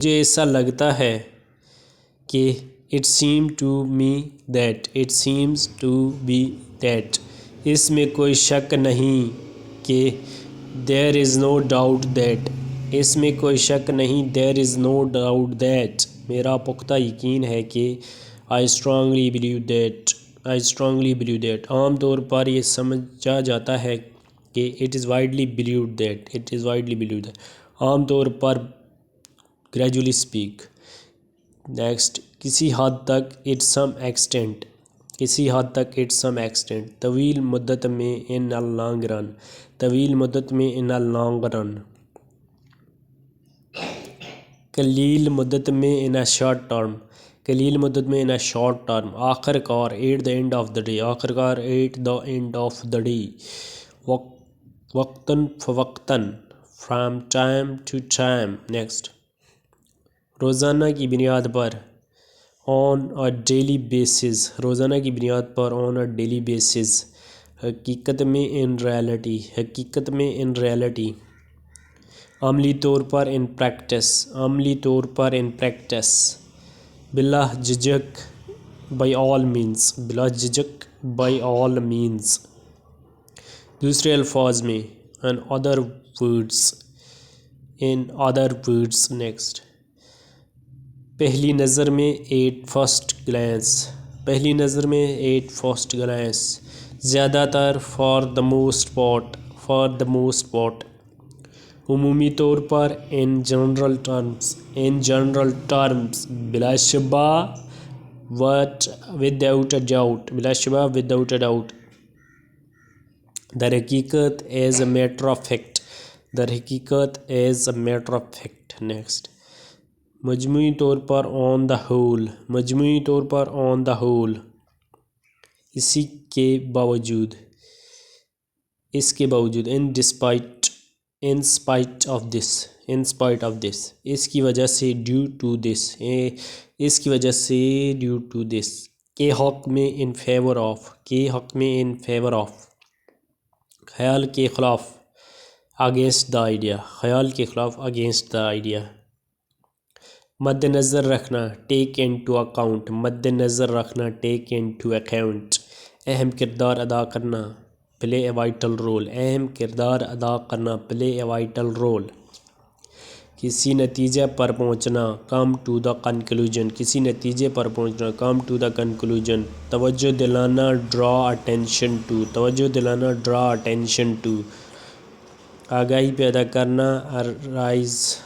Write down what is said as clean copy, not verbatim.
مجھے ایسا لگتا ہے کہ it seem to me that it seems to be that اس میں کوئی شک نہیں کہ دیر از نو ڈاؤٹ دیٹ اس میں کوئی شک نہیں دیر از نو ڈاؤٹ دیٹ میرا پختہ یقین ہے کہ آئی اسٹرانگلی بلیو دیٹ عام طور پر یہ سمجھا جاتا ہے کہ it is widely believed that عام طور پر گریجولی اسپیک نیکسٹ کسی حد تک اٹ سم ایکسٹینٹ طویل مدت میں ان اے لانگ رن قلیل مدت میں ان اے شارٹ ٹرم آخر کار at the end of the day وقتاً فوقتاً from time to time next روزانہ کی بنیاد پر آن اے ڈیلی بیسز حقیقت میں ان ریالٹی عملی طور پر ان پریکٹس بلا جھجک بائی آل مینز دوسرے الفاظ میں ان ادر ورڈز نیکسٹ پہلی نظر میں ایٹ فرسٹ گلانس زیادہ تر فار دا موسٹ پارٹ عمومی طور پر ان جنرل ٹرمز بلا شبہ وداؤٹ اے ڈاؤٹ در حقیقت as a matter of fact next مجموعی طور پر آن دا ہول اس کے باوجود ان سپائٹ آف دس اس کی وجہ سے ڈیو ٹو دس کے حق میں ان فیور آف خیال کے خلاف اگینسٹ دا آئیڈیا مد نظر رکھنا ٹیک انٹو اکاؤنٹ اہم کردار ادا کرنا پلے اے وائٹل رول کسی نتیجے پر پہنچنا کم ٹو دا کنکلوژن توجہ دلانا ڈرا اٹینشن ٹو آگاہی پیدا کرنا رائز